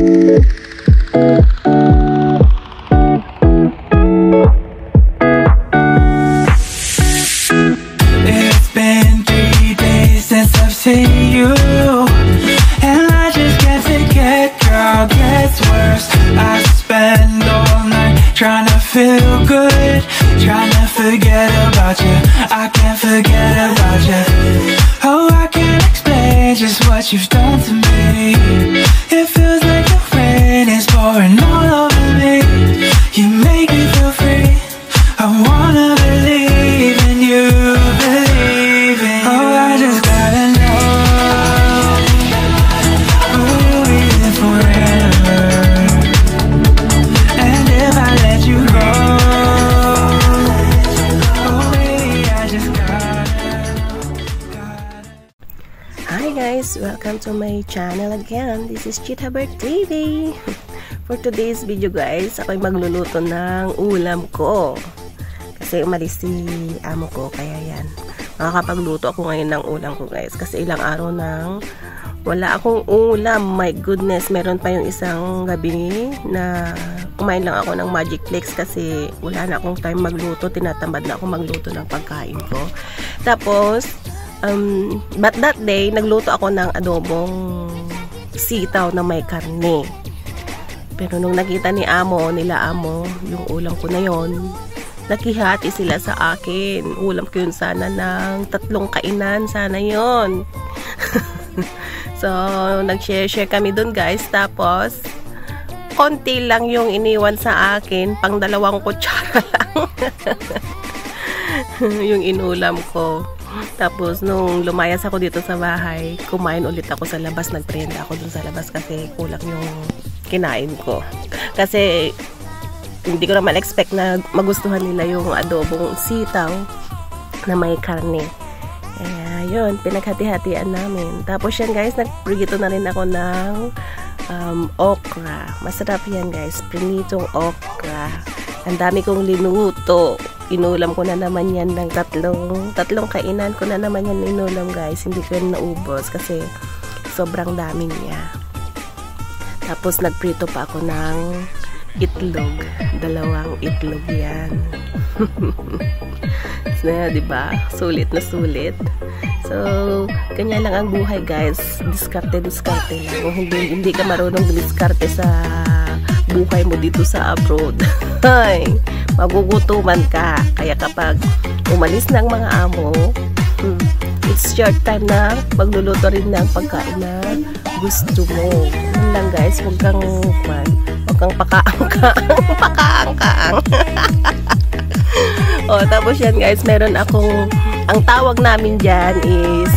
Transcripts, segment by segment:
It's been 3 days since I've seen you, and I just can't forget, girl, gets worse. I spend all night trying to feel good, trying to forget about you. I can't forget about you. Oh, I can't explain just what you've done to me. It feels like the rain is pouring all over me. You make me feel free. I wanna believe in you, believe in you. Oh, I just gotta know, will we live forever? And if I let you go, oh baby, I just gotta. Hi guys, welcome to my channel again. This is Chita Bird TV. For today's video guys, ako'y magluluto ng ulam ko. Kasi umalis si amo ko, kaya yan. Makakapagluto ako ngayon ng ulam ko guys. Kasi ilang araw nang wala akong ulam. My goodness, meron pa yung isang gabi na kumain lang ako ng Magic Flakes kasi wala na akong time magluto. Tinatamad na ako magluto ng pagkain ko. Tapos, but that day, nagluto ako ng adobong sitaw na may karne. Pero nung nakita nila amo, yung ulam ko na yon, nakihati sila sa akin. Ulam ko yun sana ng 3 kainan. Sana yun. So, nag-share kami dun guys. Tapos, konti lang yung iniwan sa akin. Pang 2 kutsara lang. Yung inulam ko. Tapos, nung lumayas ako dito sa bahay, kumain ulit ako sa labas. Nagprenda ako dun sa labas kasi kulang yung kinain ko. Kasi, hindi ko naman expect na magustuhan nila yung adobong sitaw na may karne. Kaya yun, pinaghati-hatian namin. Tapos yan guys, nagprito na rin ako ng okra. Masarap yan guys, prinitong okra. Ang dami kong linuto. Inulam ko na naman yan ng tatlong kainan ko na naman yan inulam guys. Hindi ko yan naubos kasi sobrang dami niya. Tapos nagprito pa ako ng itlog. 2 itlog yan. So, diba? Sulit na sulit. So, kanya lang ang buhay guys. Diskarte lang. Kung hindi ka marunong diskarte sa buhay mo dito sa abroad, ay, magugutuman ka. Kaya kapag umalis ng mga amo, it's your time na magluluto rin ng pagkain na gusto mo. Yun lang guys, huwag kang pakaang-kaang. O, tapos yan guys, meron akong, ang tawag namin dyan is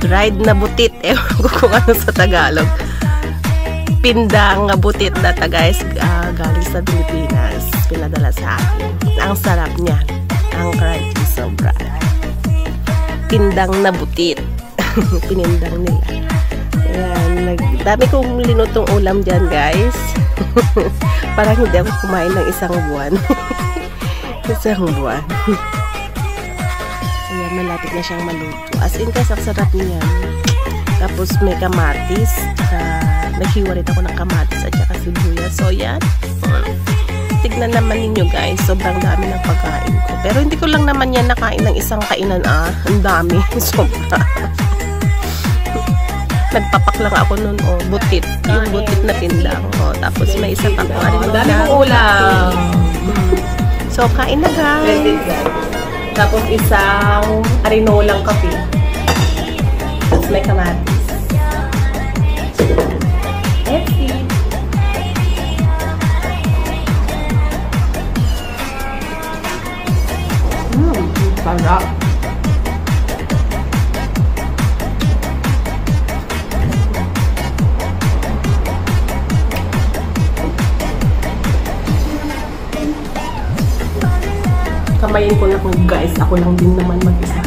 dried na butit. Ewan ko kung ano sa Tagalog. Pindang butit na guys, galing sa Pilipinas. Pinadala sa akin. Ang sarap niya. Ang crunchy sobra. Pindang na butit. Pinindang nila. Ayan, dami kong linutong ulam dyan guys. Parang hindi ako kumain ng 1 buwan. 1 buwan. Ayan, malapit na siyang maluto. As in guys, ang sarap niyan. Tapos may kamatis. Naghiwa rin ako ng kamatis at saka sibuyas. So yan. Tignan naman ninyo guys. Sobrang dami ng pagkain ko. Pero hindi ko lang naman yan nakain ng 1 kainan. Ang dami. Sobra. Nagpapak lang ako nun, butit. Yung butit na pindang. Tapos may isa pa ko rin. Dami mong ulam. So, kain na guys. Tapos isang arinolang kape. Tapos may kamatis. Let's see. Sarap. Kamayin ko na po guys. Ako lang din naman mag-isa.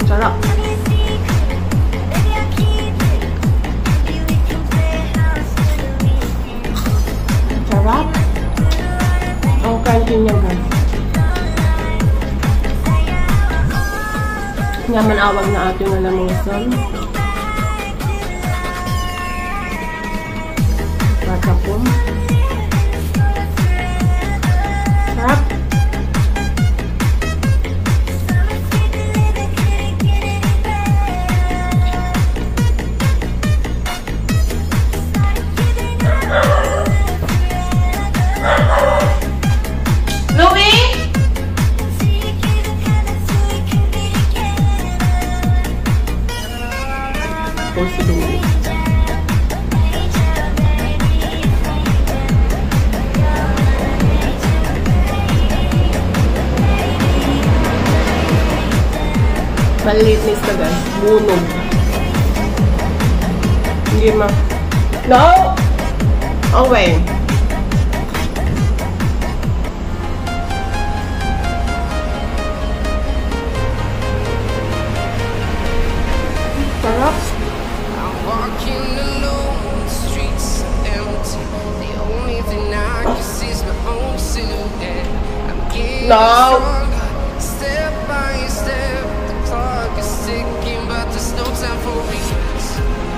Sarap. Sarap. Ang crunchy niya guys. Yaman awag na ating alamusan. Maliit na isda guys. Bunog. Hindi ma. No! Okay. Sarap. I'm walking alone, the streets are empty. The only thing I can see is my own silhouette. I'm getting stronger, step by step. The clock is ticking, but there's no time for regrets.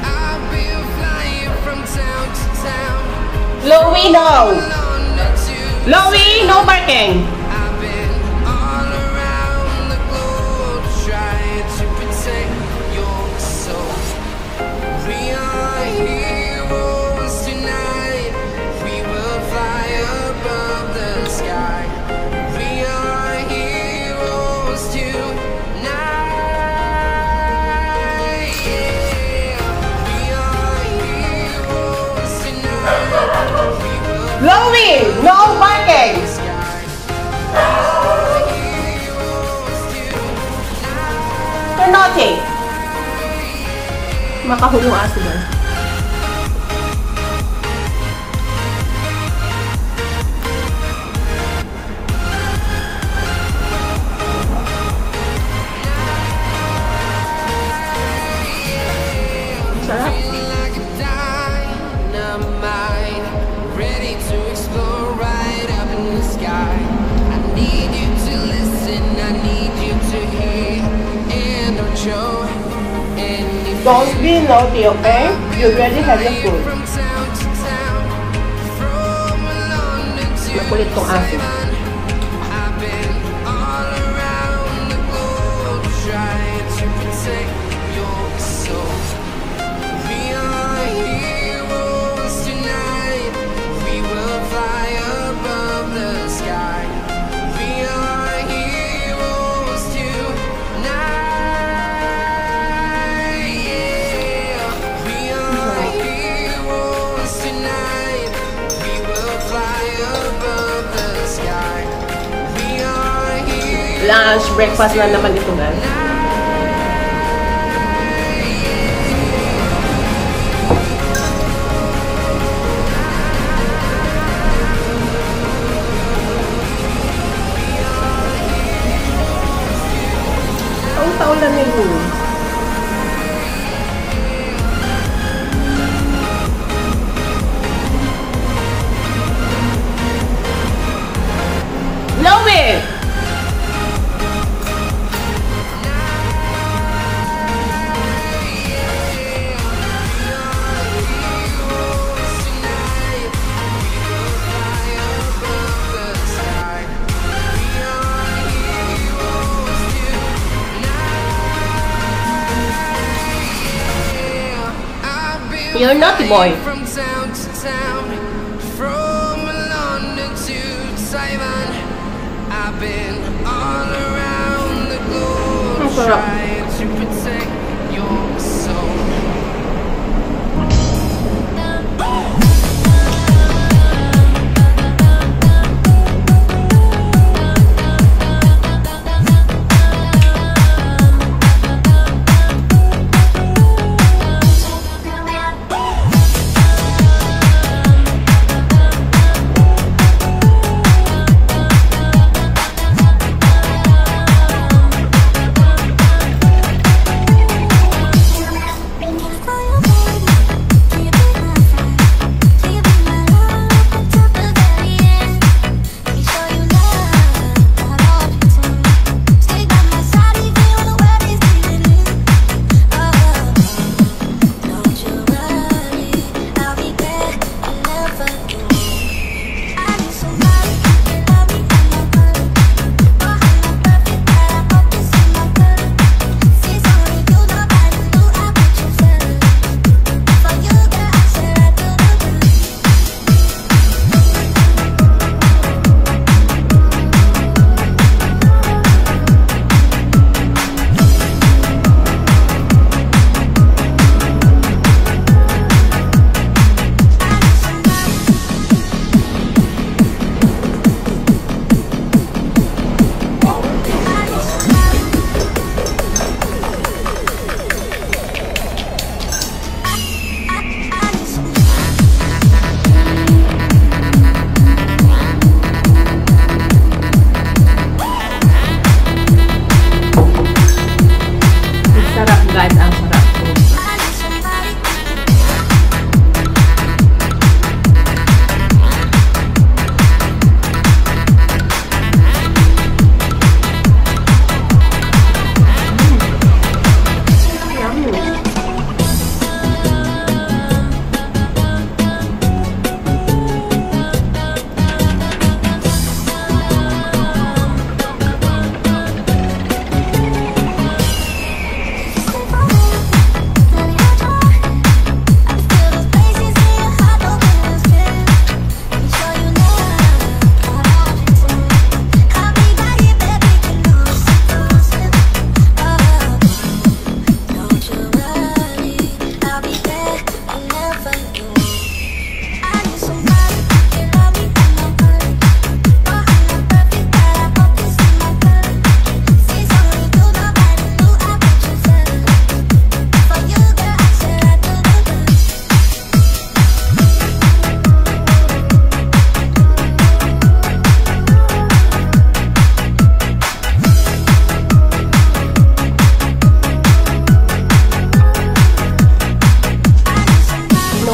I've been flying from town to town. Louie, no! Louie, no barking! I've been all around the globe trying to protect your soul. We are heroes tonight. We will fly above the sky. We are heroes tonight. Yeah. We are heroes tonight. We will Louie, no barking! You're naughty. Makahulong aso guys. Sarap. like a dynamite, ready to explode right up in the sky. I need you to listen, I need you to hear, and don't show any Don't be naughty, okay? You already have your food. from town to town, from London to Makulit tong aso. I've been all around the globe trying to protect your soul. We are heroes tonight. We will fly above the sky. We are heroes tonight. Yeah. We are heroes tonight. We will fly above the sky. We are heroes. Lunch, breakfast na naman ito guys. Taon-taon lang yun. Louie! You're a naughty boy. From town to town, from London to Taiwan, I've been all around the globe Ang sarap. trying to protect your soul.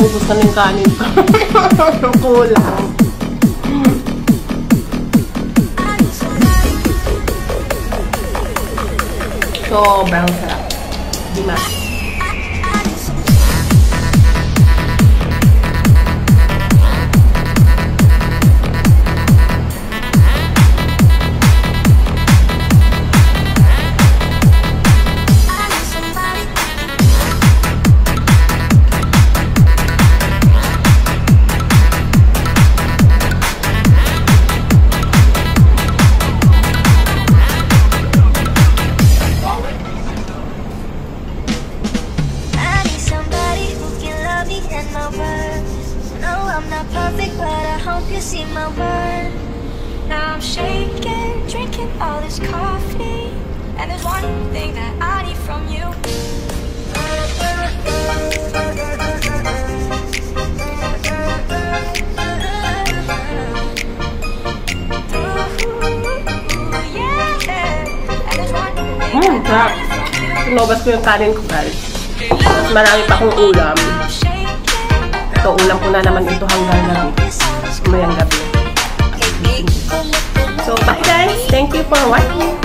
naubos na yung kanin ko. Kulang. Sobrang sarap. Diba? Perfect, but I hope you see my word. Now I'm shaking, drinking all this coffee, and there's one thing that I need from you. Sarap. Sinobas ko yung kanin ko, guys. Mas marami pa akong ulam. Ito, ulam ko na naman ito hanggang gabi. Umayang gabi. So, bye guys! Thank you for watching!